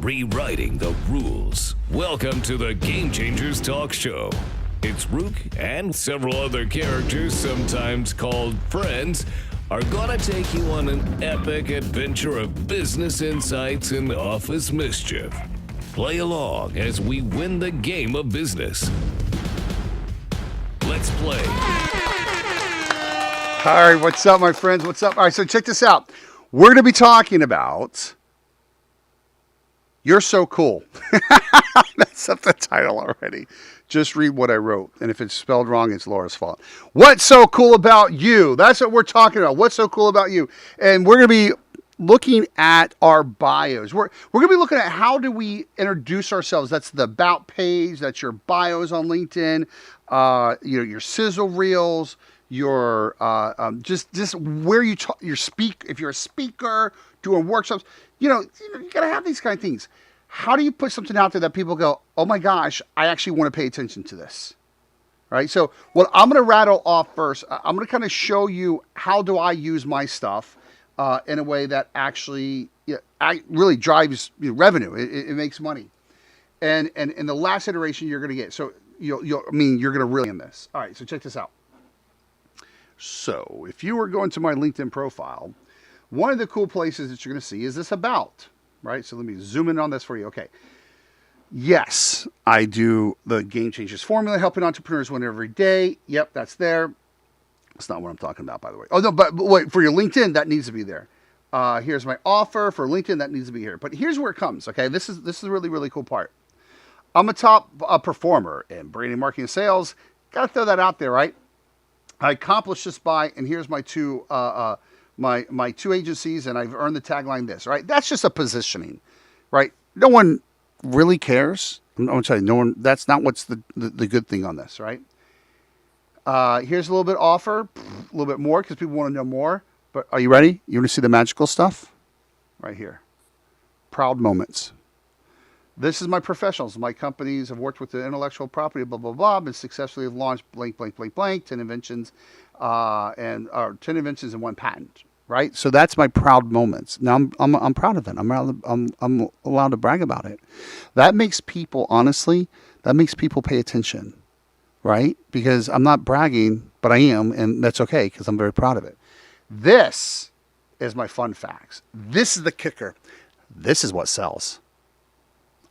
Rewriting the rules. Welcome to the Game Changers Talk Show. It's RUKE and several other characters, sometimes called friends, are gonna take you on an epic adventure of business insights and office mischief. Play along as we win the game of business. Let's play. All right, what's up, my friends? What's up? All right, so check this out. We're going to be talking about You're So Cool. That's up the title already. Just read what I wrote. And if it's spelled wrong, it's Laura's fault. What's so cool about you? That's what we're talking about. What's so cool about you? And we're going to be looking at our bios. We're going to be looking at how do we introduce ourselves. That's the about page. That's your bios on LinkedIn. Your sizzle reels. Your just where you talk, your speak. If you're a speaker doing workshops, you gotta have these kind of things. How do you put something out there that people go, oh my gosh, I actually want to pay attention to this, right? So what I'm going to rattle off first, I'm going to kind of show you how do I use my stuff in a way that actually really drives revenue. It makes money, and in the last iteration you're going to get. So you're going to really in this. All right, so check this out. So if you were going to my LinkedIn profile, one of the cool places that you're going to see is this about, right? So let me zoom in on this for you. Okay. Yes, I do the Game Changers formula, helping entrepreneurs win every day. Yep, that's there. That's not what I'm talking about, by the way. Oh, no, but wait, for your LinkedIn, that needs to be there. Here's my offer for LinkedIn. That needs to be here. But here's where it comes, okay? This is a really, really cool part. I'm a top performer in branding, marketing, and sales. Got to throw that out there, right? I accomplished this by, and here's my two my two agencies, and I've earned the tagline this, right? That's just a positioning, right? No one really cares. I'm going to tell you, no one. That's not what's the good thing on this, right? Here's a little bit offer, a little bit more because people want to know more. But are you ready? You want to see the magical stuff? Right here. Proud moments. This is my professionals. My companies have worked with the intellectual property, blah, blah, blah, and successfully have launched blank, blank, blank, blank, 10 inventions, 10 inventions and 1 patent, right? So that's my proud moments. Now I'm proud of it. I'm allowed to brag about it. That makes people, honestly, pay attention, right? Because I'm not bragging, but I am, and that's okay because I'm very proud of it. This is my fun facts. This is the kicker. This is what sells.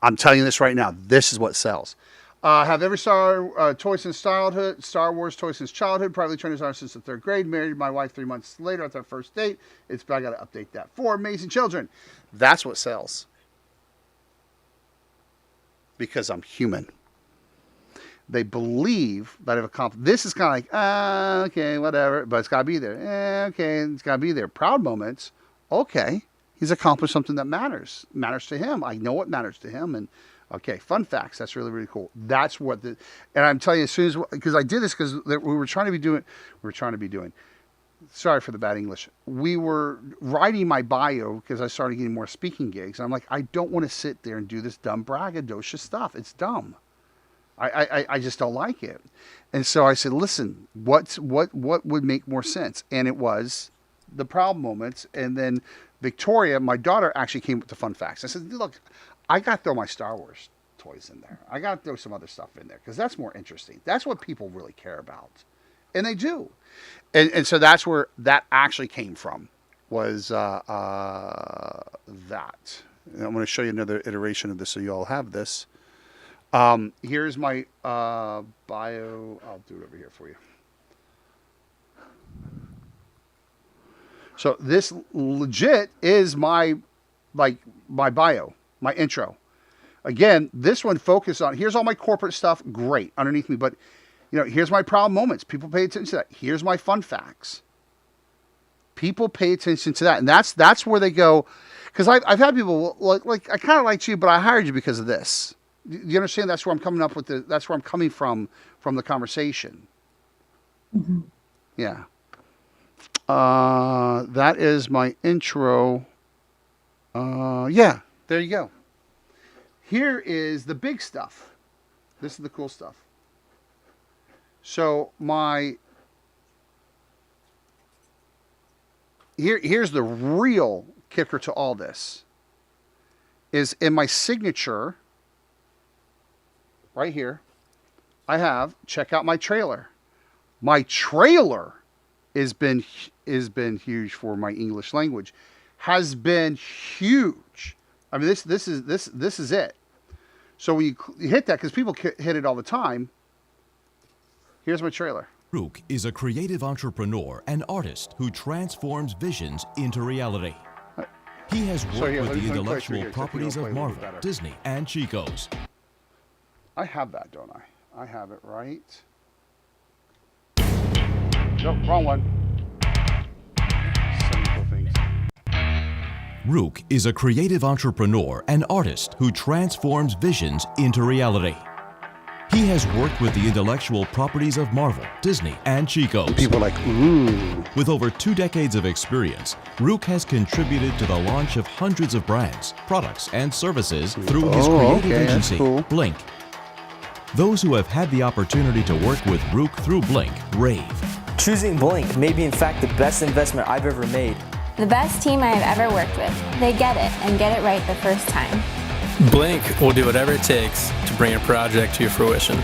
I'm telling you this right now. This is what sells. Have every toy since childhood. Star Wars toy since childhood. Privately trained designer since the 3rd grade. Married my wife 3 months later at our first date. I got to update that. 4 amazing children. That's what sells. Because I'm human. They believe that I've accomplished. This is kind of like, okay, whatever. But it's got to be there. Okay, it's got to be there. Proud moments. Okay. He's accomplished something that matters to him. I know what matters to him. And okay, fun facts. That's really, really cool. That's what and I'm telling you, as soon as, because I did this because we were trying to be doing, sorry for the bad English. We were writing my bio because I started getting more speaking gigs. And I'm like, I don't want to sit there and do this dumb braggadocious stuff. It's dumb. I just don't like it. And so I said, listen, what would make more sense? And it was the proud moments. And then Victoria, my daughter, actually came with the fun facts. I said, look, I got to throw my Star Wars toys in there. I got to throw some other stuff in there because that's more interesting. That's what people really care about. And they do. And so that's where that actually came from, was that. And I'm going to show you another iteration of this so you all have this. Here's my bio. I'll do it over here for you. So this legit is my bio, my intro. Again, this one focused on, here's all my corporate stuff, great, underneath me. But, here's my proud moments. People pay attention to that. Here's my fun facts. People pay attention to that. And that's where they go. Because I've had people, like I kind of liked you, but I hired you because of this. You understand? That's where I'm coming up with that's where I'm coming from the conversation. Mm-hmm. Yeah. That is my intro. Yeah, there you go. Here is the big stuff. This is the cool stuff. So here's the real kicker to all this is in my signature right here. I have check out my trailer. My trailer has been huge for my English language. Has been huge. I mean, this is it. So when you hit that, because people hit it all the time. Here's my trailer. RUKE is a creative entrepreneur and artist who transforms visions into reality. He has worked with the intellectual properties of Marvel, Disney, and Chico's. I have that, don't I? I have it right. Nope, wrong one. So many cool things. RUKE is a creative entrepreneur and artist who transforms visions into reality. He has worked with the intellectual properties of Marvel, Disney, and Chico's. People are like, ooh. With over 2 decades of experience, RUKE has contributed to the launch of hundreds of brands, products, and services through his creative agency, Blink. Those who have had the opportunity to work with RUKE through Blink rave. Choosing Blink may be in fact the best investment I've ever made. The best team I have ever worked with. They get it and get it right the first time. Blink will do whatever it takes to bring a project to fruition.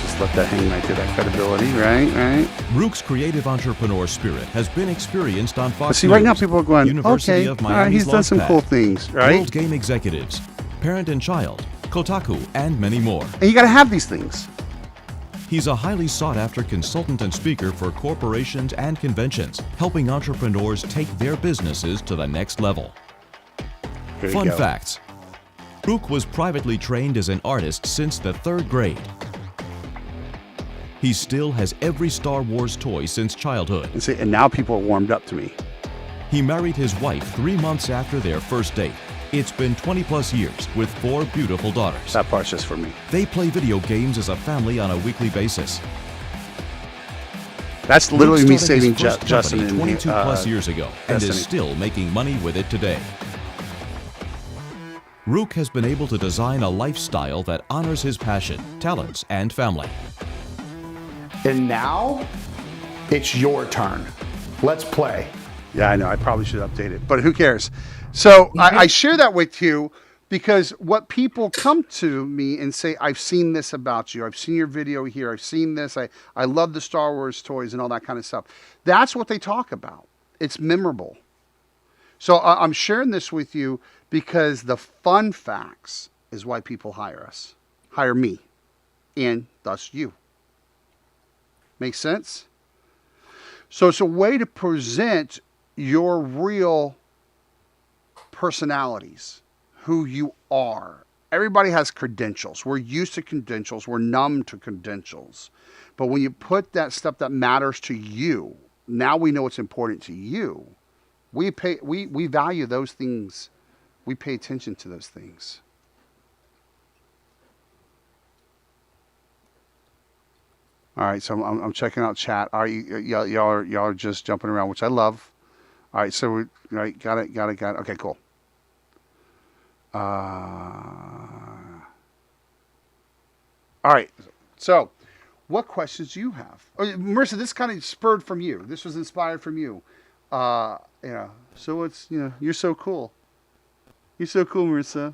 Just let that hang right there, that credibility, right? RUKE's creative entrepreneur spirit has been experienced on Fox See, right now News, people are going, University okay, of all right, Miami's he's done some Launchpad, cool things, right? World Game Executives, Parent and Child, Kotaku, and many more. And you got to have these things. He's a highly sought-after consultant and speaker for corporations and conventions, helping entrepreneurs take their businesses to the next level. Fun facts. RUKE was privately trained as an artist since the 3rd grade. He still has every Star Wars toy since childhood. And now people are warmed up to me. He married his wife 3 months after their first date. It's been 20-plus years with 4 beautiful daughters. That part's just for me. They play video games as a family on a weekly basis. That's literally RUKE me started saving his first Justin company in 22-plus years ago and Destiny. is still making money with it today. RUKE has been able to design a lifestyle that honors his passion, talents, and family. And now, it's your turn. Let's play. Yeah, I know. I probably should update it, but who cares? So I share that with you because what people come to me and say, I've seen this about you. I've seen your video here. I've seen this. I love the Star Wars toys and all that kind of stuff. That's what they talk about. It's memorable. So I'm sharing this with you because the fun facts is why people hire us, hire me, and thus you. Make sense? So it's a way to present your real personalities, who you are. Everybody has credentials. We're used to credentials. We're numb to credentials. But when you put that stuff that matters to you, now we know what's important to you. We value those things. We pay attention to those things. All right, so I'm checking out chat. All right, y'all are just jumping around, which I love. All right, so got it. Okay, cool. All right, so what questions do you have? Oh, Marissa, this kind of spurred from you. This was inspired from you. So it's, you're so cool. You're so cool, Marissa.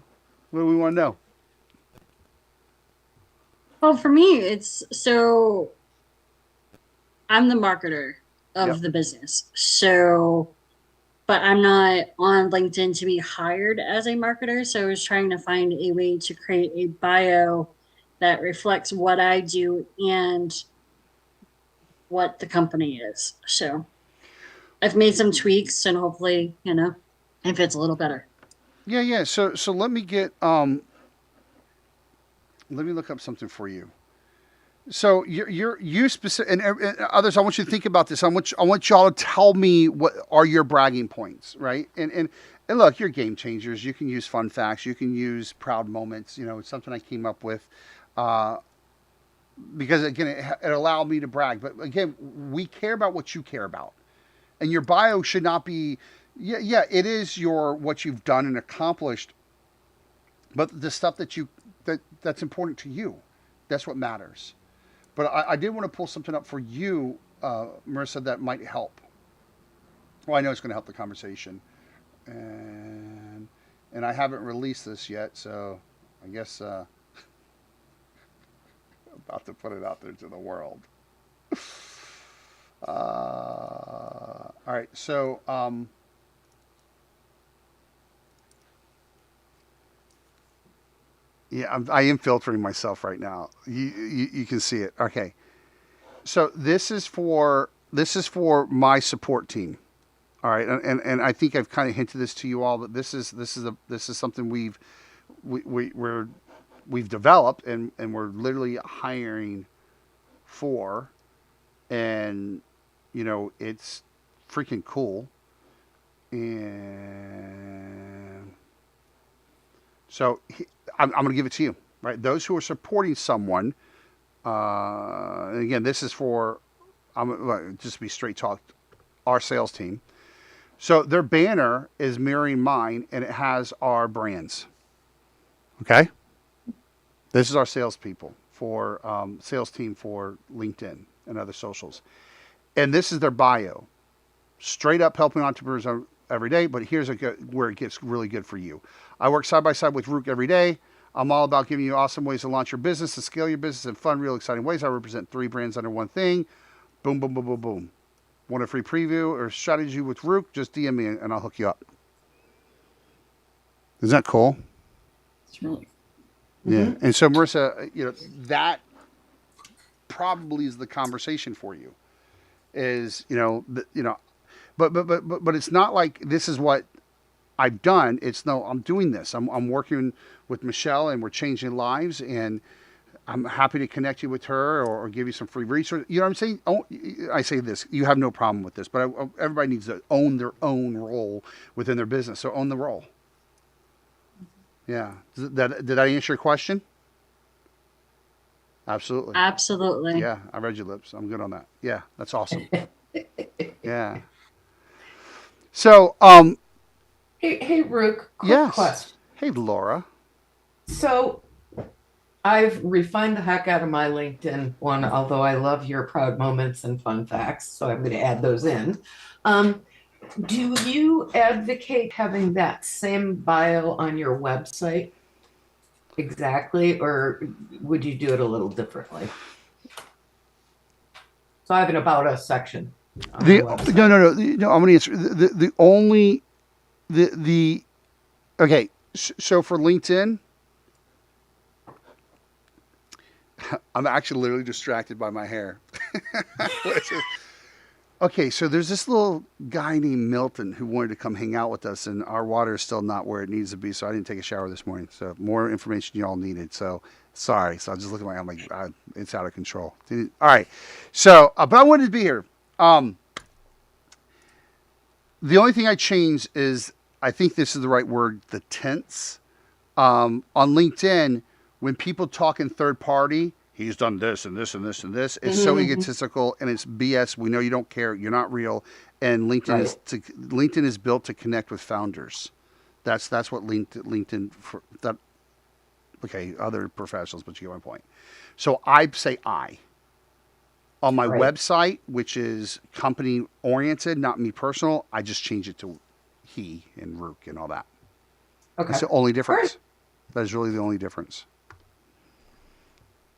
What do we want to know? Well, for me, it's so I'm the marketer of the business. So, but I'm not on LinkedIn to be hired as a marketer. So I was trying to find a way to create a bio that reflects what I do and what the company is. So I've made some tweaks and hopefully, it fits a little better. Yeah. So let me get, let me look up something for you. So you specific and others. I want you to think about this. I want y'all to tell me what are your bragging points, right? And look, you're game changers. You can use fun facts. You can use proud moments. It's something I came up with because again, it allowed me to brag. But again, we care about what you care about, and your bio should not be. Yeah, it is what you've done and accomplished, but the stuff that's important to you, that's what matters. But I did want to pull something up for you, Marissa, that might help. Well, I know it's going to help the conversation. And I haven't released this yet, so I guess about to put it out there to the world. All right, so yeah, I am filtering myself right now. You can see it. Okay, so this is for my support team. All right, and I think I've kind of hinted this to you all, but this is something we've developed and we're literally hiring for, and it's freaking cool. And so I'm going to give it to you, right? Those who are supporting someone, and again, this is for, just to be straight talked, our sales team. So their banner is mirroring mine, and it has our brands. Okay? This is our salespeople for sales team for LinkedIn and other socials. And this is their bio. Straight up helping entrepreneurs every day, but here's where it gets really good for you. I work side by side with RUKE every day. I'm all about giving you awesome ways to launch your business, to scale your business in fun, real exciting ways. I represent 3 brands under one thing. Boom, boom, boom, boom, boom. Want a free preview or strategy with RUKE? Just DM me and I'll hook you up. Isn't that cool? It's really Yeah. And so Marissa, that probably is the conversation for you. Is but it's not like this is what I've done. It's no, I'm doing this. I'm working with Michelle and we're changing lives, and I'm happy to connect you with her or give you some free research. You know what I'm saying? Oh, I say this, you have no problem with this, but everybody needs to own their own role within their business. So own the role. Yeah. Did I answer your question? Absolutely. Absolutely. Yeah. I read your lips. I'm good on that. Yeah. That's awesome. Yeah. So, Hey, RUKE, quick yes. question. Hey, Laura. So I've refined the heck out of my LinkedIn one, although I love your proud moments and fun facts, so I'm going to add those in. Do you advocate having that same bio on your website exactly, or would you do it a little differently? So I have an About Us section. No. I'm going to answer. Okay. So for LinkedIn, I'm actually literally distracted by my hair. Okay, so there's this little guy named Milton who wanted to come hang out with us, and our water is still not where it needs to be, so I didn't take a shower this morning. So more information you all needed. So sorry. So I just look at I'm like, it's out of control. All right. So, but I wanted to be here. The only thing I changed is, I think this is the right word, the tense. On LinkedIn, when people talk in third party, he's done this and this and this and this. It's so egotistical and it's BS. We know you don't care. You're not real. And LinkedIn is built to connect with founders. That's what LinkedIn for that. Okay, other professionals, but you get my point. So I say I. On my website, which is company oriented, not me personal, I just change it to he and RUKE and all that. Okay. That's the only difference. That is really the only difference.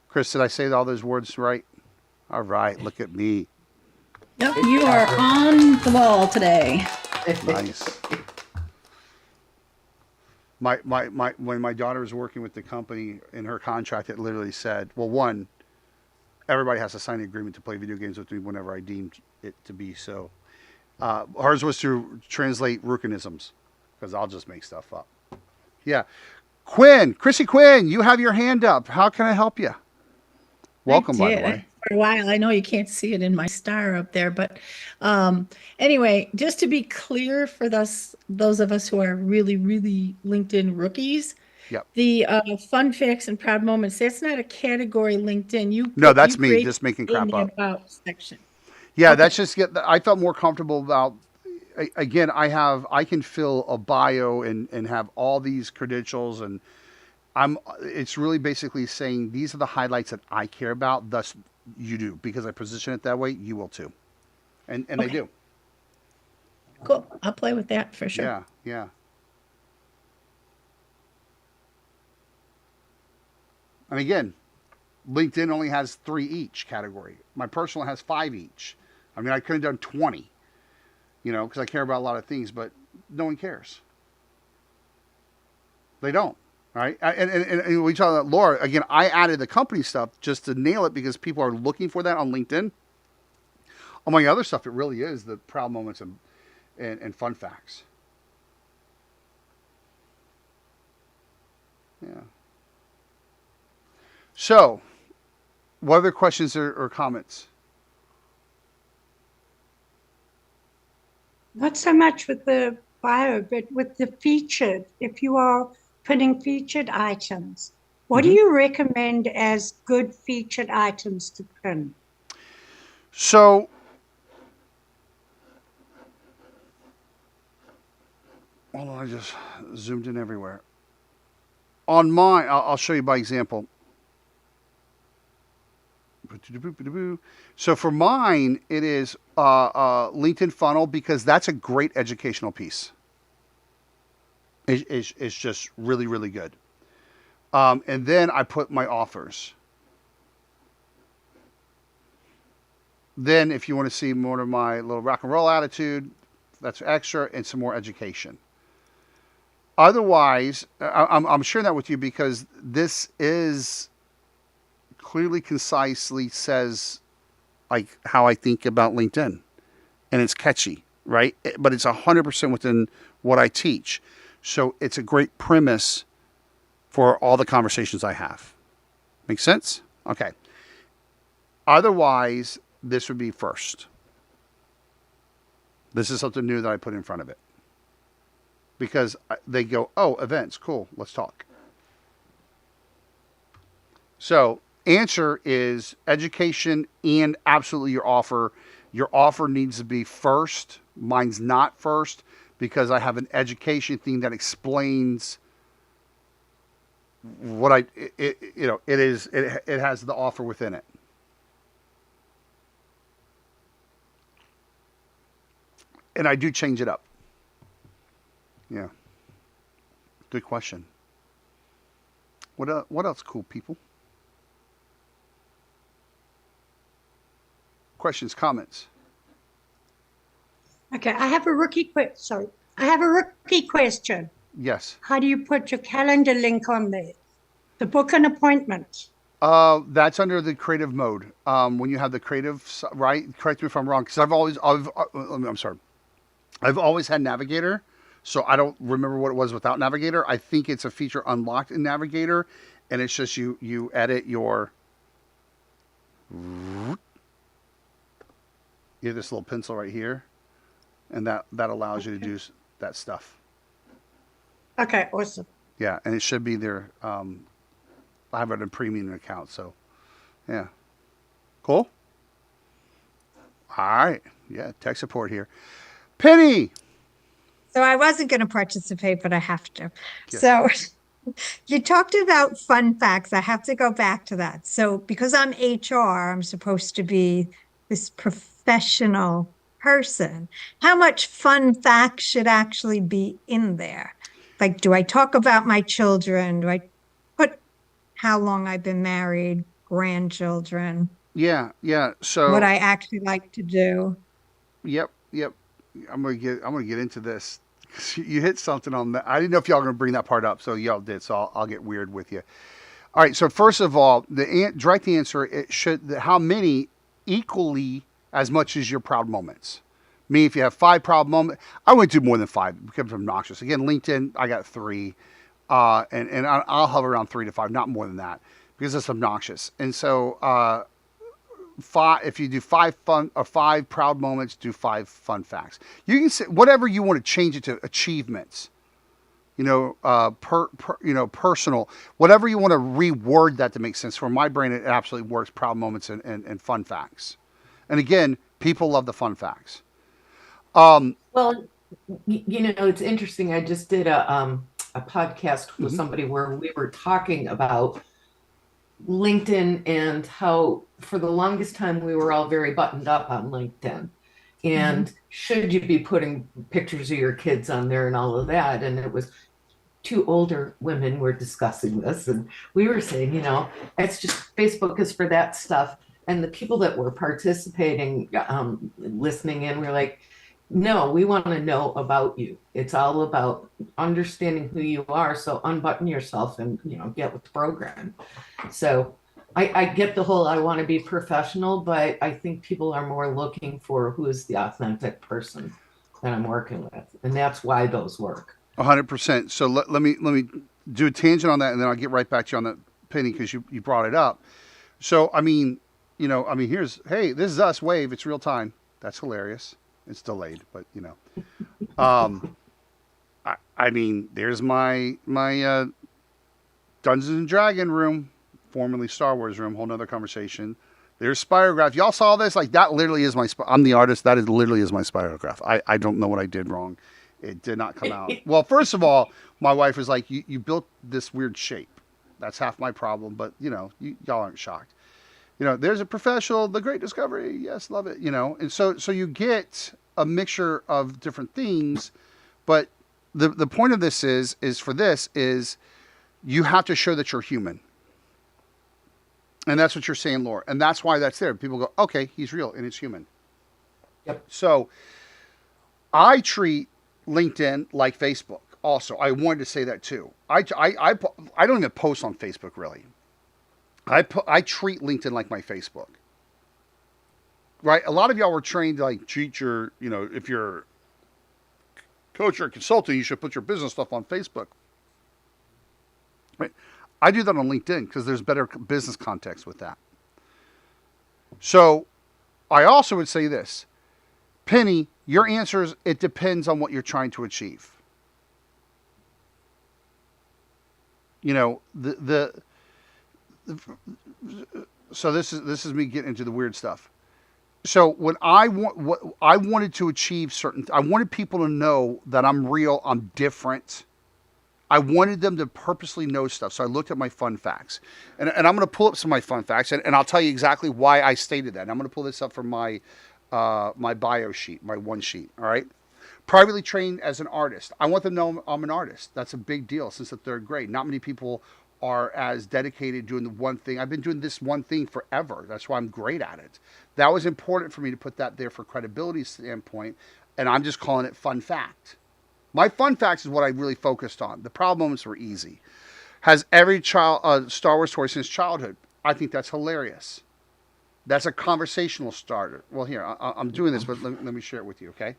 Chris, did I say all those words right? All right, look at me. Yep, you are on the ball today. Nice. When my daughter was working with the company, in her contract, it literally said, well, one, everybody has to sign an agreement to play video games with me whenever I deemed it to be so. Hers was to translate RUKEisms, because I'll just make stuff up. Yeah. Chrissy Quinn, you have your hand up. How can I help you? Welcome, by the way. For a while, I know you can't see it in my star up there, but anyway, just to be clear for those of us who are really, really LinkedIn rookies, yep. The fun facts and proud moments, that's not a category LinkedIn. No, that's me just making crap up. About section. Yeah, okay. That's just I felt more comfortable about. Again, I can fill a bio and have all these credentials, and it's really basically saying these are the highlights that I care about. Thus, you do, because I position it that way. You will too, and okay. They do. Cool. I'll play with that for sure. Yeah, yeah. And again, LinkedIn only has 3 each category. My personal has 5 each. I mean, I could have done 20, because I care about a lot of things, but no one cares. They don't, right? And we talk about Laura, again, I added the company stuff just to nail it because people are looking for that on LinkedIn. Among other stuff, it really is the proud moments and fun facts. Yeah. So, what other questions or comments? Not so much with the bio, but with the featured. If you are putting featured items, what do you recommend as good featured items to pin? So, hold on, I just zoomed in everywhere. On mine, I'll show you by example. So for mine, it is LinkedIn funnel because that's a great educational piece. It's just really, really good. And then I put my offers. Then if you want to see more of my little rock and roll attitude, that's extra and some more education. Otherwise, I'm sharing that with you because this is clearly, concisely says like how I think about LinkedIn, and it's catchy, right? But it's 100% within what I teach. So it's a great premise for all the conversations I have. Make sense? Okay. Otherwise, this would be first. This is something new that I put in front of it. Because they go, oh, events, cool, let's talk. So, answer is education and absolutely your offer. Your offer needs to be first. Mine's not first because I have an education thing that explains what it has the offer within it. And I do change it up. Yeah. Good question. What else, cool people? Questions, comments? Okay, I have a rookie question. Yes. How do you put your calendar link on there? To book an appointment. That's under the creative mode. When you have the creative, right? Correct me if I'm wrong, because I've always had Navigator, so I don't remember what it was without Navigator. I think it's a feature unlocked in Navigator, and it's just you edit your. You have this little pencil right here, and that allows you to do that stuff. Okay, awesome. Yeah, and it should be there. I have it in a premium account, so yeah. Cool. All right. Yeah, tech support here. Penny. So I wasn't going to participate, but I have to. Yes. So you talked about fun facts. I have to go back to that. So because I'm HR, I'm supposed to be this professional person. How much fun facts should actually be in there? Like, do I talk about my children? Do I put how long I've been married, grandchildren? Yeah. So what I actually like to do. Yep. I'm gonna get into this. You hit something on that. I didn't know if y'all were gonna bring that part up, so y'all did. So I'll get weird with you. All right. So first of all, the direct answer how many equally as much as your proud moments. Me, if you have 5 proud moments, I wouldn't do more than 5. It becomes obnoxious. Again, LinkedIn, I got 3, and I'll hover around 3 to 5, not more than that, because it's obnoxious. And so, 5. If you do 5 proud moments, do 5 fun facts. You can say whatever you want to change it to. Achievements, personal, whatever you want to reword that to make sense. For my brain, it absolutely works. Proud moments and fun facts. And again, people love the fun facts. Well, it's interesting. I just did a podcast with somebody where we were talking about LinkedIn and how for the longest time we were all very buttoned up on LinkedIn. and should you be putting pictures of your kids on there and all of that? And it was two older women were discussing this, and we were saying, it's just Facebook is for that stuff. And the people that were participating, listening in, were like, no, we want to know about you. It's all about understanding who you are. So unbutton yourself and, get with the program. So I get the whole, I want to be professional, but I think people are more looking for who is the authentic person that I'm working with. And that's why those work. 100%. So let me do a tangent on that, and then I'll get right back to you on that, Penny, because you brought it up. So, here's, hey, this is us, wave, it's real time. That's hilarious. It's delayed, but there's my Dungeons and Dragon room, formerly Star Wars room, whole nother conversation. There's Spirograph. Y'all saw this? Like, that literally is I'm the artist. That is literally is my Spirograph. I don't know what I did wrong. It did not come out. Well, first of all, my wife was like, you built this weird shape. That's half my problem, but y'all aren't shocked. There's a professional, the great discovery. Yes, love it. And so you get a mixture of different things, but the point of this is you have to show that you're human. And that's what you're saying, Laura. And that's why that's there. People go, okay, he's real and it's human. Yep. So I treat LinkedIn like Facebook. Also, I wanted to say that too. I don't even post on Facebook really. I treat LinkedIn like my Facebook. Right? A lot of y'all were trained to like treat your, if you're a coach or a consultant, you should put your business stuff on Facebook. Right? I do that on LinkedIn because there's better business context with that. So I also would say this, Penny, your answers, it depends on what you're trying to achieve. So this is me getting into the weird stuff. So when I wanted to achieve I wanted people to know that I'm real, I'm different. I wanted them to purposely know stuff. So I looked at my fun facts. And I'm going to pull up some of my fun facts, and I'll tell you exactly why I stated that. And I'm going to pull this up from my my bio sheet, my one sheet, all right? Privately trained as an artist. I want them to know I'm an artist. That's a big deal since the third grade. Not many people are as dedicated doing the one thing. I've been doing this one thing forever. That's why I'm great at it. That was important for me to put that there for credibility standpoint, and I'm just calling it fun fact. My fun facts is what I really focused on. The proud moments were easy. Has every child Star Wars toy since childhood. I think that's hilarious. That's a conversational starter. Well, here I'm doing this, but let me share it with you, okay?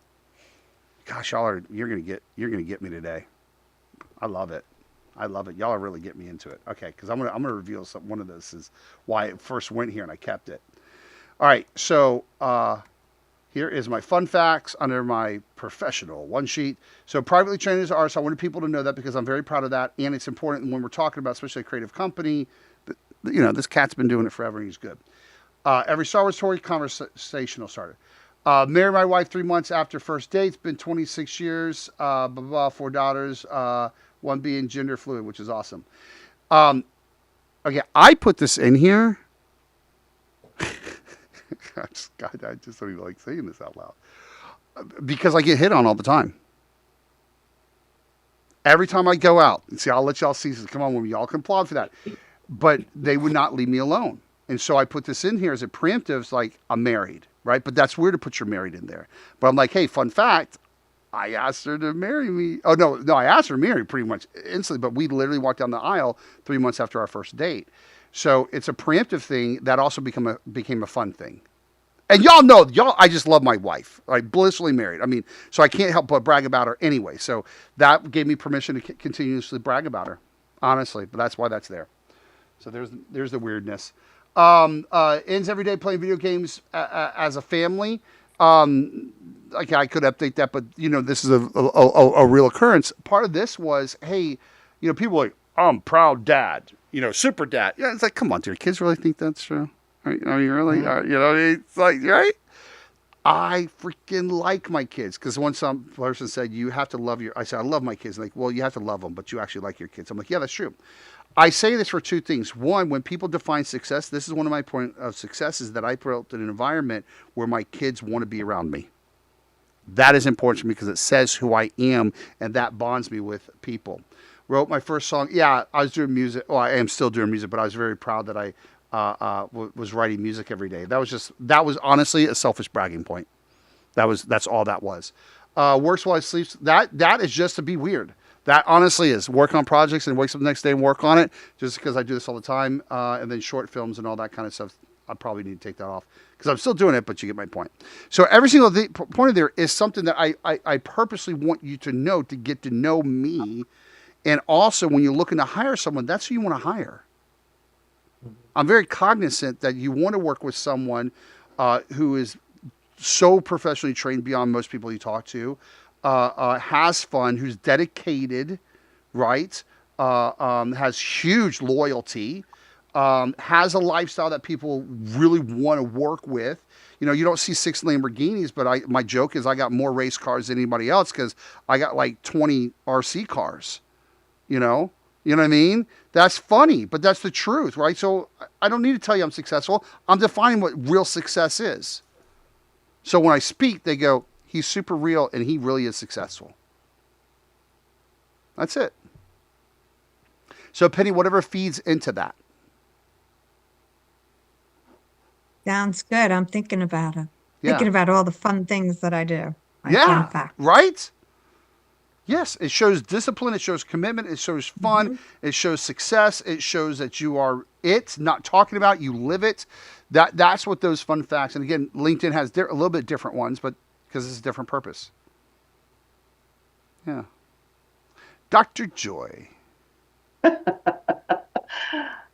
Gosh, you're gonna get me today. I love it. Y'all are really getting me into it. Okay, because I'm gonna reveal one of this is why it first went here and I kept it. All right, so here is my fun facts under my professional one sheet. So privately trained as an artist, I wanted people to know that because I'm very proud of that, and it's important when we're talking about, especially a creative company. This cat's been doing it forever and he's good. Every Star Wars toy conversational starter. Married my wife 3 months after first date. It's been 26 years. 4 daughters. One being gender fluid, which is awesome. Okay, I put this in here. I just don't even like saying this out loud. Because I get hit on all the time. Every time I go out. And see, I'll let y'all see. Come on, women, y'all can applaud for that. But they would not leave me alone. And so I put this in here as a preemptive, like, I'm married, right? But that's weird to put your married in there. But I'm like, hey, fun fact, I asked her to marry me. Oh, no, I asked her to marry pretty much instantly, but we literally walked down the aisle 3 months after our first date. So it's a preemptive thing that also became a fun thing. And y'all know, I just love my wife. I'm blissfully married. I mean, so I can't help but brag about her anyway. So that gave me permission to continuously brag about her, honestly. But that's why that's there. So there's the weirdness. Ends every day playing video games as a family. Okay, I could update that, but this is a real occurrence. Part of this was, hey, people are like, I'm proud dad, super dad. Yeah, it's like, come on, do your kids really think that's true? Are you really? It's like, right? I freaking like my kids because once some person said you have to love I said I love my kids. Like, well, you have to love them, but you actually like your kids. I'm like, yeah, that's true. I say this for two things. One, when people define success, this is one of my point of success is that I built an environment where my kids want to be around me. That is important to me because it says who I am, and that bonds me with people. Wrote my first song. Yeah, I was doing music. Well, I am still doing music, but I was very proud that I was writing music every day. That was honestly a selfish bragging point. That's all that was. Works while I sleep. That is just to be weird. That honestly is work on projects and wakes up the next day and work on it. Just because I do this all the time, and then short films and all that kind of stuff. I probably need to take that off because I'm still doing it, but you get my point. So every single point of there is something that I purposely want you to know to get to know me. And also when you're looking to hire someone, that's who you want to hire. I'm very cognizant that you want to work with someone who is so professionally trained beyond most people you talk to, has fun, who's dedicated, right? Has huge loyalty. Has a lifestyle that people really want to work with. You know, you don't see 6 Lamborghinis, but my joke is I got more race cars than anybody else because I got like 20 RC cars. You know what I mean? That's funny, but that's the truth, right? So I don't need to tell you I'm successful. I'm defining what real success is. So when I speak, they go, he's super real and he really is successful. That's it. So Penny, whatever feeds into that. Sounds good. I'm thinking about it. Yeah. Thinking about all the fun things that I do. Yeah, fun facts. right? Yes, it shows discipline, it shows commitment, it shows fun, it shows success, it shows that you are it, not talking about, you live it. That's what those fun facts, and again, LinkedIn has a little bit different ones, but because it's a different purpose. Yeah. Dr. Joy.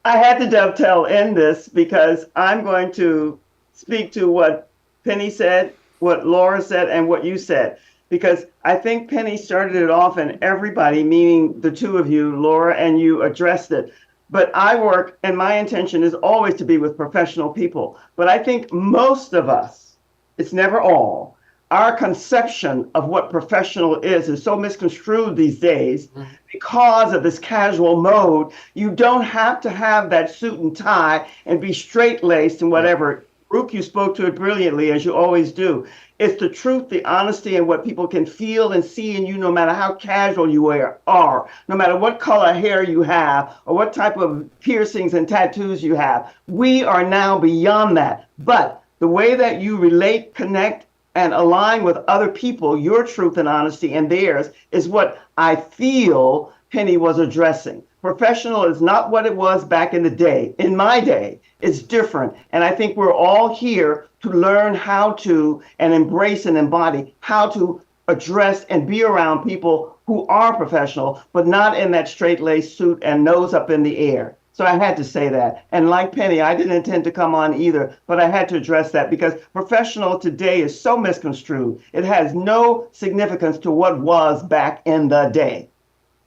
I had to dovetail in this because I'm going to speak to what Penny said, what Laura said, and what you said. Because I think Penny started it off and everybody, meaning the two of you, Laura, and you addressed it. But I work, and my intention is always to be with professional people. But I think most of us, it's never all, our conception of what professional is so misconstrued these days because of this casual mode. You don't have to have that suit and tie and be straight-laced and whatever. RUKE, you spoke to it brilliantly, as you always do. It's the truth, the honesty, and what people can feel and see in you, no matter how casual you are, no matter what color hair you have, or what type of piercings and tattoos you have. We are now beyond that. But the way that you relate, connect, and align with other people, your truth and honesty and theirs, is what I feel Penny was addressing. Professional is not what it was back in the day. In my day, it's different. And I think we're all here to learn how to and embrace and embody how to address and be around people who are professional, but not in that straight-laced suit and nose up in the air. So I had to say that. And like Penny, I didn't intend to come on either, but I had to address that because professional today is so misconstrued. It has no significance to what was back in the day.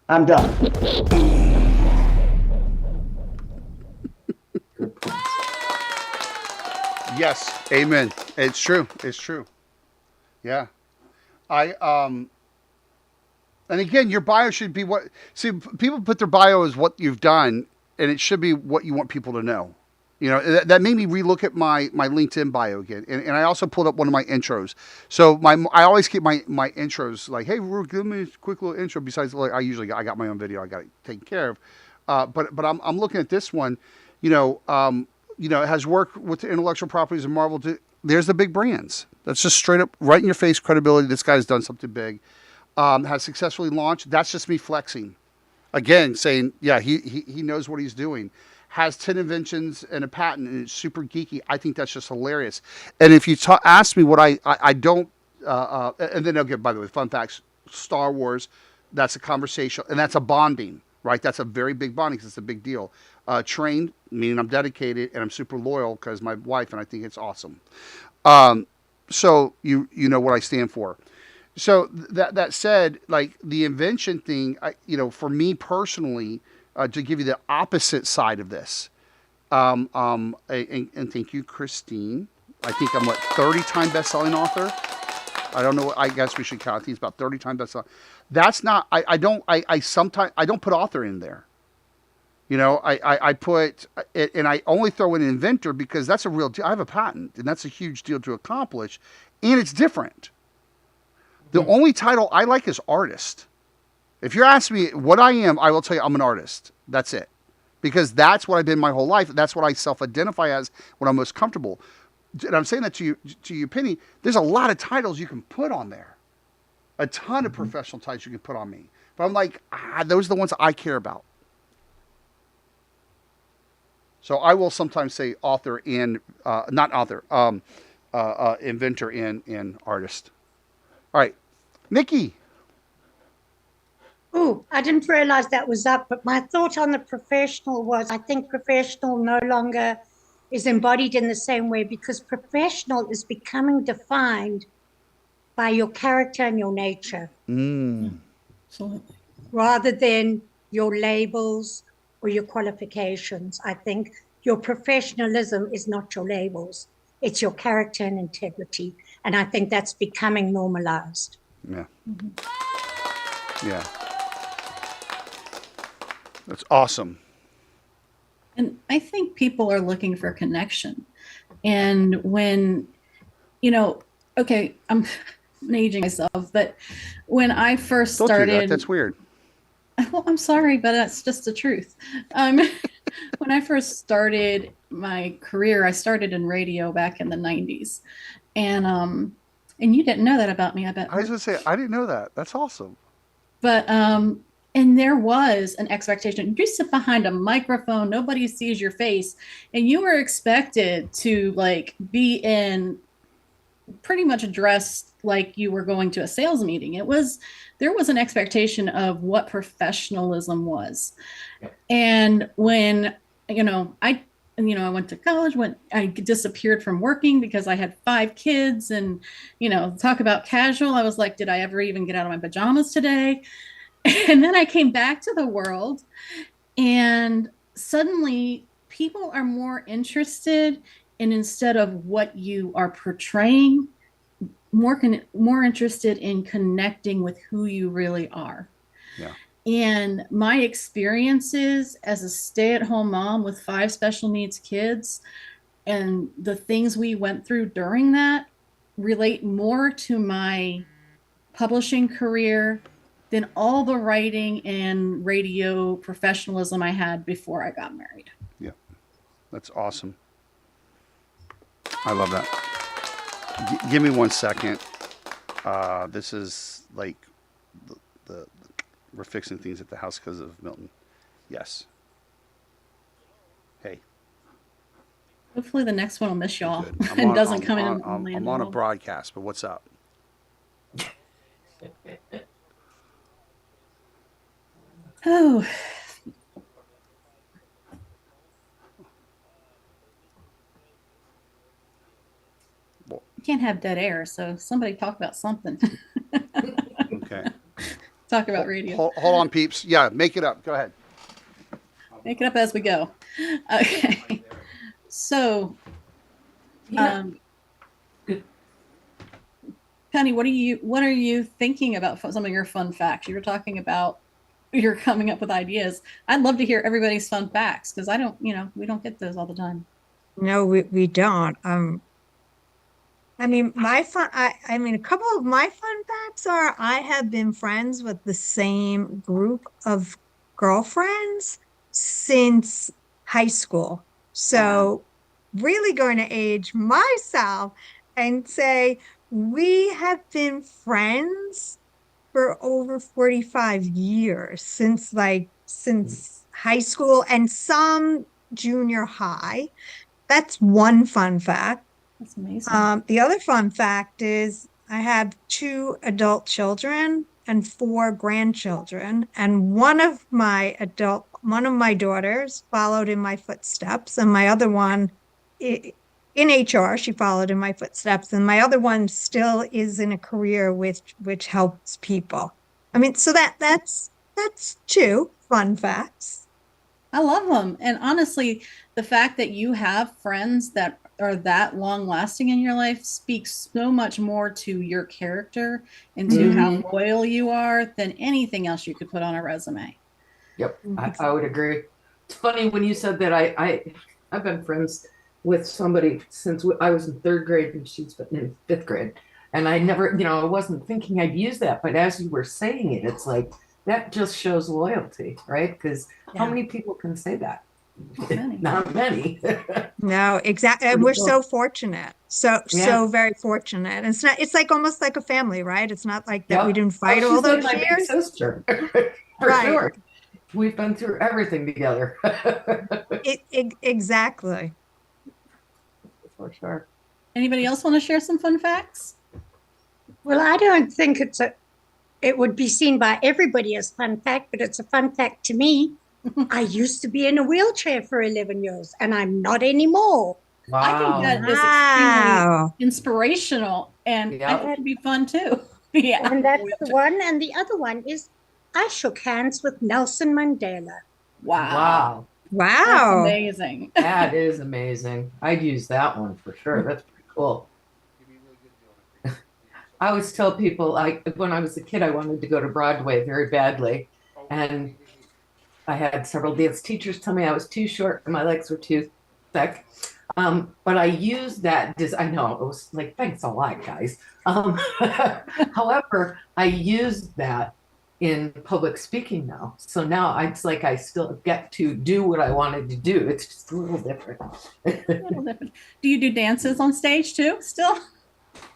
I'm done. Yes, amen. It's true. It's true. Yeah. And again, your bio should be people put their bio as what you've done, and it should be what you want people to know. You know, that made me relook at my LinkedIn bio again. And I also pulled up one of my intros. So I always keep my intros like, hey, Ruke, give me a quick little intro. Besides, like, I got my own video I got to take care of. But I'm looking at this one, it has worked with the intellectual properties of Marvel. There's the big brands. That's just straight up right in your face credibility. This guy's done something big. Has successfully launched. That's just me flexing. Again, saying, yeah, he knows what he's doing. Has 10 inventions and a patent, and it's super geeky. I think that's just hilarious. And if you ask me what I don't, and then again, by the way, fun facts, Star Wars, that's a conversation, and that's a bonding, right? That's a very big bonding because it's a big deal. Trained, meaning I'm dedicated, and I'm super loyal because my wife, and I think it's awesome. So you know what I stand for. So that said, like the invention thing, for me personally, to give you the opposite side of this, and thank you, Christine. I think I'm 30-time best-selling author. I don't know. I guess we should count. I think it's about 30-time best-selling. That's not. I don't put author in there. I put it, and I only throw in inventor because that's a real deal. I have a patent, and that's a huge deal to accomplish, and it's different. The only title I like is artist. If you're asking me what I am, I will tell you I'm an artist. That's it. Because that's what I've been my whole life. That's what I self-identify as when I'm most comfortable. And I'm saying that to you, Penny. There's a lot of titles you can put on there. A ton of professional titles you can put on me. But I'm like, those are the ones I care about. So I will sometimes say author and, not author, inventor and artist. All right. Nikki. Oh, I didn't realize that was up, but my thought on the professional was I think professional no longer is embodied in the same way because professional is becoming defined by your character and your nature. Absolutely. Rather than your labels or your qualifications. I think your professionalism is not your labels. It's your character and integrity. And I think that's becoming normalized. Yeah. Yeah. That's awesome. And I think people are looking for connection. And when, okay, I'm aging myself, but when I first Don't started. do that. That's weird. Well, I'm sorry, but that's just the truth. When I first started my career, I started in radio back in the 90s. And you didn't know that about me, I bet. I was going to say, I didn't know that. That's awesome. But, and there was an expectation. You sit behind a microphone, nobody sees your face, and you were expected to be in pretty much dressed like you were going to a sales meeting. There was an expectation of what professionalism was. And when, I went to college, I disappeared from working because I had 5 kids and, talk about casual. I was like, did I ever even get out of my pajamas today? And then I came back to the world and suddenly people are more interested in, instead of what you are portraying, more interested in connecting with who you really are. Yeah. And my experiences as a stay-at-home mom with 5 special needs kids and the things we went through during that relate more to my publishing career than all the writing and radio professionalism I had before I got married. Yeah. That's awesome. I love that. Give me 1 second. This is like we're fixing things at the house because of Milton. Yes. Hey. Hopefully the next one will miss y'all and doesn't come in. I'm on a broadcast, but what's up? Oh. You can't have dead air, so somebody talk about something. Okay. Talk about radio. Hold on, peeps. Yeah, make it up. Go ahead. Make it up as we go. Okay. So, Penny, what are you thinking about some of your fun facts? You were talking about you're coming up with ideas. I'd love to hear everybody's fun facts because we don't get those all the time. No, we don't. I mean, a couple of my fun facts are I have been friends with the same group of girlfriends since high school. So really going to age myself and say we have been friends for over 45 years since high school and some junior high. That's one fun fact. That's amazing. The other fun fact is I have 2 adult children and 4 grandchildren, and one of my daughters followed in my footsteps, and my other one in HR, she followed in my footsteps, and my other one still is in a career which helps people. I mean, so that's 2 fun facts. I love them. And honestly, the fact that you have friends that are that long lasting in your life speaks so much more to your character and to how loyal you are than anything else you could put on a resume. Yep, I would agree. It's funny when you said that. I've been friends with somebody since I was in 3rd grade and she's been in 5th grade. And I never, I wasn't thinking I'd use that, but as you were saying it, it's like, that just shows loyalty, right? Because how many people can say that? Not many. No, exactly. And we're so fortunate. So very fortunate. And it's like almost like a family, right? It's not like that we didn't fight all those like my years. big sister. For sure. We've been through everything together. Exactly. For sure. Anybody else want to share some fun facts? Well, I don't think it would be seen by everybody as fun fact, but it's a fun fact to me. I used to be in a wheelchair for 11 years and I'm not anymore. Wow. I think that is extremely inspirational and I think it'd be fun too. Yeah. And that's the one. And the other one is I shook hands with Nelson Mandela. Wow. That's amazing. That is amazing. I'd use that one for sure. That's pretty cool. I always tell people, when I was a kid, I wanted to go to Broadway very badly. And I had several dance teachers tell me I was too short and my legs were too thick. But I used that, I know, it was like, thanks a lot, guys. However, I used that in public speaking now. So now it's like I still get to do what I wanted to do. It's just a little different. Do you do dances on stage too, still?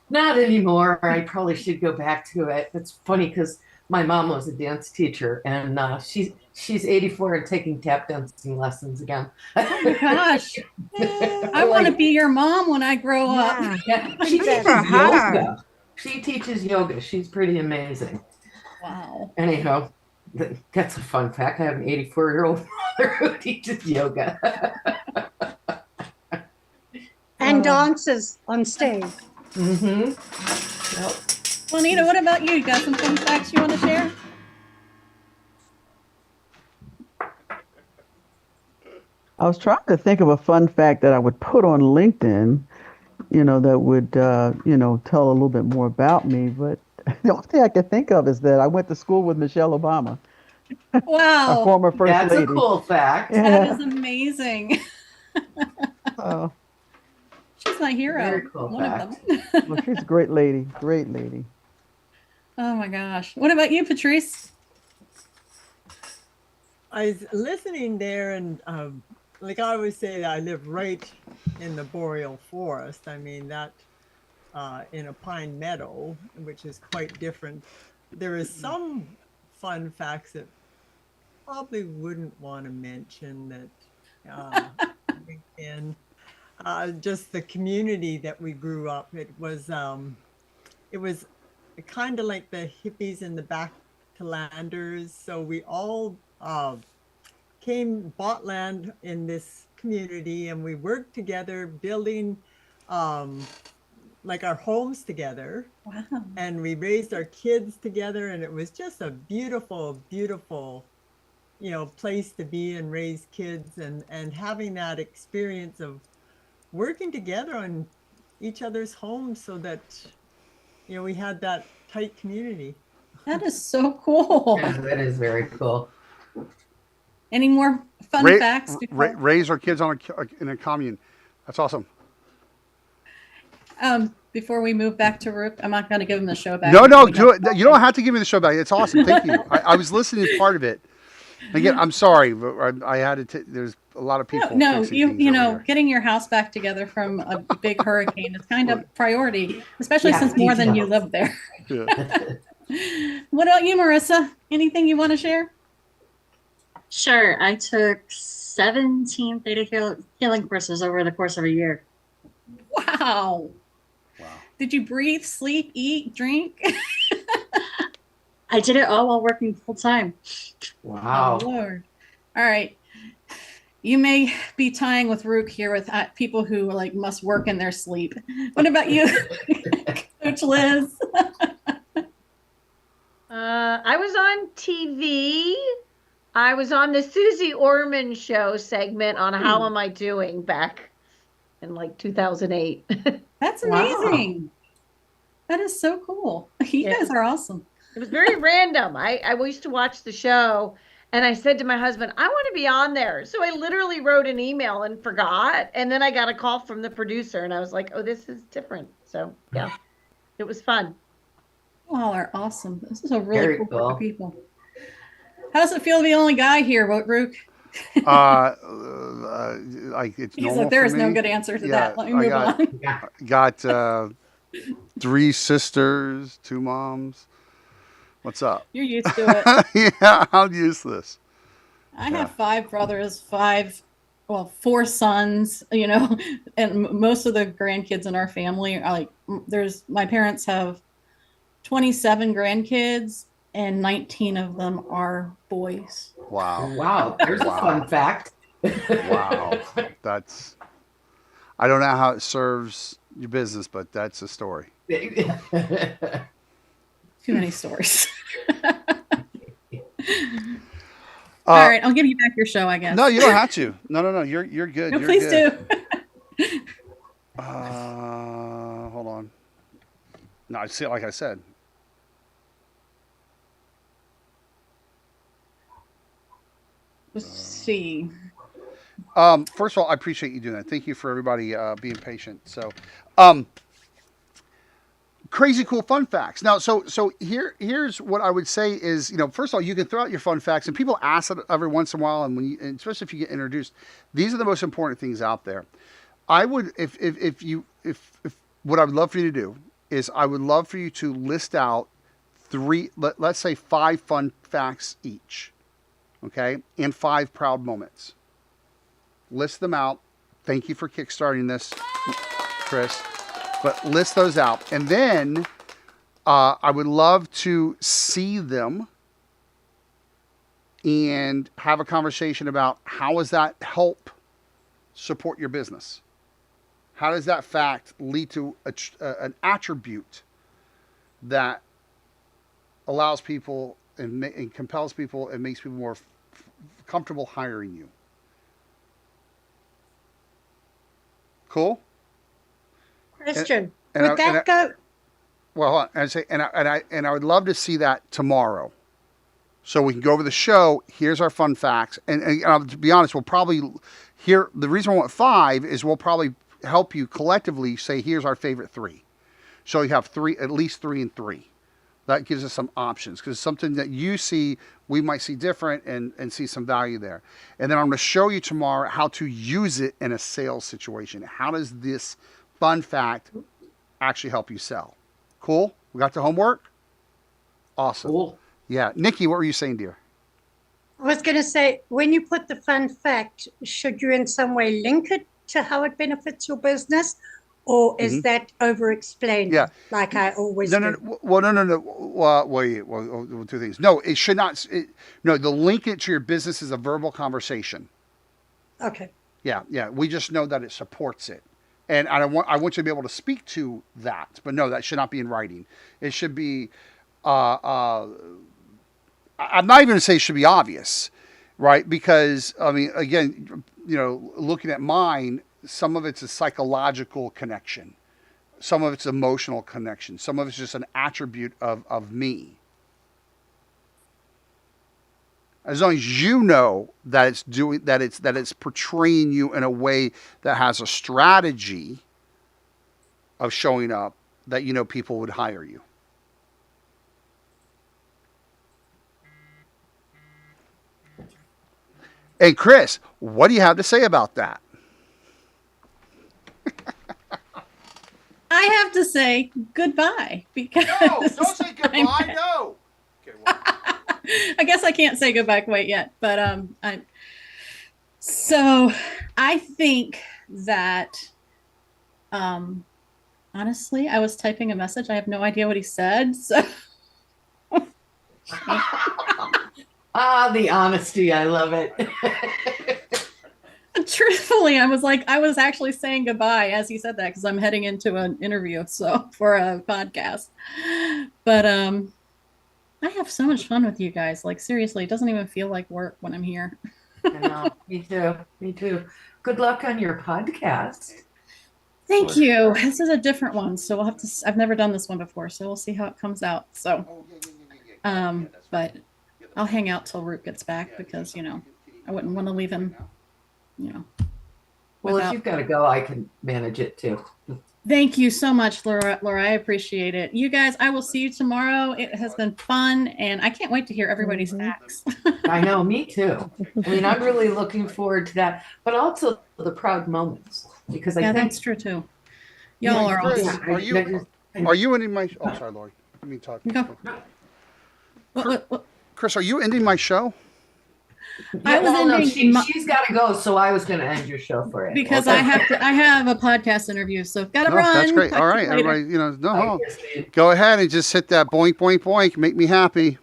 Not anymore. I probably should go back to it. It's funny because my mom was a dance teacher, and she's 84 and taking tap dancing lessons again. Oh my gosh! I want to be your mom when I grow up. Yeah. She teaches yoga. She teaches yoga. She's pretty amazing. Wow. Anyhow, that's a fun fact. I have an 84-year-old mother who teaches yoga and dances on stage. Mm-hmm. Yep. Juanita, what about you? You got some fun facts you want to share? I was trying to think of a fun fact that I would put on LinkedIn, that would, tell a little bit more about me. But the only thing I can think of is that I went to school with Michelle Obama. Wow. Our former first lady. That's a cool fact. Yeah. That is amazing. Oh. She's my hero. Very cool One fact. of them. Well, she's a great lady. Great lady. Oh my gosh. What about you, Patrice? I was listening there, and like I always say, I live right in the boreal forest. I mean, that in a pine meadow, which is quite different. There is some fun facts that probably wouldn't want to mention that LinkedIn. Just the community that we grew up. It was kind of like the hippies and the back to landers. So we all bought land in this community, and we worked together building like our homes together. Wow. And we raised our kids together, and it was just a beautiful, beautiful, place to be and raise kids, and having that experience of working together on each other's homes so that, we had that tight community. That is so cool. Yeah, that is very cool. Any more fun facts? Raise our kids in a commune. That's awesome. Before we move back to RUKE, I'm not going to give him the show back. No, do it. You don't have to give me the show back. It's awesome. Thank you. I was listening to part of it. Again, I'm sorry, but I had to. There's a lot of people. No, getting your house back together from a big hurricane is kind of priority, especially since more than you live there. Yeah. What about you, Marissa? Anything you want to share? Sure. I took 17 theta healing courses over the course of a year. Wow. Did you breathe, sleep, eat, drink? I did it all while working full time. Wow. Oh, Lord. All right. You may be tying with RUKE here with people who must work in their sleep. What about you, Coach Liz? I was on TV. I was on the Susie Orman show segment on How Am I Doing back in 2008. That's amazing. Wow. That is so cool. You guys are awesome. It was very random. I used to watch the show, and I said to my husband, I want to be on there. So I literally wrote an email and forgot. And then I got a call from the producer, and I was like, oh, this is different. So, yeah. It was fun. You all are awesome. This is a really Very cool group cool. of people. How does it feel to be the only guy here, Rook? Like it's He's normal like, there for is no me. good answer to Yeah, that. Let me move on. got 3 sisters, 2 moms. What's up? You're used to it. Yeah, I'm used to this. I have 5 brothers, 4 sons, and most of the grandkids in our family are like, my parents have 27 grandkids and 19 of them are boys. Wow. Wow. There's a fun fact. Wow. I don't know how it serves your business, but that's a story. Too many stories. All right, I'll give you back your show, I guess. No, you don't have to. No. You're good. No, You're please good. do. Hold on. No, I see it like I said. Let's see. First of all, I appreciate you doing that. Thank you for everybody being patient. So, crazy cool fun facts. Now, so here's what I would say is, first of all, you can throw out your fun facts, and people ask it every once in a while, and especially if you get introduced, these are the most important things out there. I would, if what I would love for you to do is, I would love for you to list out 3, let's say 5 fun facts each, okay, and 5 proud moments. List them out. Thank you for kickstarting this, Chris. But list those out. And then I would love to see them and have a conversation about how does that help support your business? How does that fact lead to an attribute that allows people and compels people and makes people more comfortable hiring you? Cool. Question. And Would that go? Well, hold on. I would love to see that tomorrow, so we can go over the show. Here's our fun facts, and to be honest, we'll probably the reason we want 5 is we'll probably help you collectively say here's our favorite 3. So you have 3, at least 3 and 3. That gives us some options, because something that you see, we might see different and see some value there. And then I'm going to show you tomorrow how to use it in a sales situation. How does this fun fact actually help you sell? Cool? We got the homework? Awesome. Cool. Yeah. Nikki, what were you saying, dear? I was going to say, when you put the fun fact, should you in some way link it to how it benefits your business? Or is that over-explained? Yeah. Like I always do? No. Well, no. Well, 2 things. No, it should not. No, the link it to your business is a verbal conversation. Okay. Yeah. We just know that it supports it. And I want you to be able to speak to that. But no, that should not be in writing. It should be, I'm not even going to say it should be obvious, right? Because, I mean, again, looking at mine, some of it's a psychological connection. Some of it's emotional connection. Some of it's just an attribute of me. As long as you know that it's portraying you in a way that has a strategy of showing up, that people would hire you. Hey, Chris, what do you have to say about that? I have to say goodbye, because no, don't say goodbye. No. Okay, well. I guess I can't say goodbye quite yet, but so I think that honestly, I was typing a message. I have no idea what he said. So the honesty, I love it. Truthfully, I was actually saying goodbye as he said that, because I'm heading into an interview for a podcast. But I have so much fun with you guys. Like, seriously, it doesn't even feel like work when I'm here. I know. Me too. Good luck on your podcast. Thank you. This is a different one, so we'll have to. I've never done this one before, so we'll see how it comes out. So, but I'll hang out till Root gets back, because I wouldn't want to leave him. Well, if you've got to go, I can manage it too. Thank you so much, Laura. I appreciate it. You guys, I will see you tomorrow. It has been fun, and I can't wait to hear everybody's facts. I know, me too. I mean, I'm really looking forward to that, but also the proud moments, because I think that's true too. Y'all are Chris, awesome. are you ending my? Oh, sorry, Lori. Let me talk. What? Chris, are you ending my show? I was she's got to go, so I was going to end your show for it because I have a podcast interview, so gotta run. That's great. All right, everybody, go ahead and just hit that boink, boink, boink. Make me happy.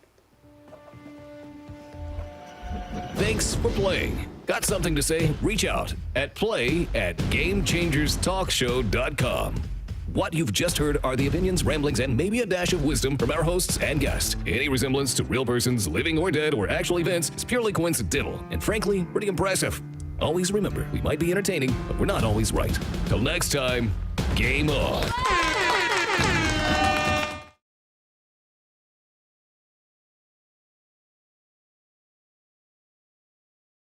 Thanks for playing. Got something to say? Reach out at play@GameChangersTalkShow.com. What you've just heard are the opinions, ramblings, and maybe a dash of wisdom from our hosts and guests. Any resemblance to real persons, living or dead, or actual events is purely coincidental and frankly, pretty impressive. Always remember, we might be entertaining, but we're not always right. Till next time, game on.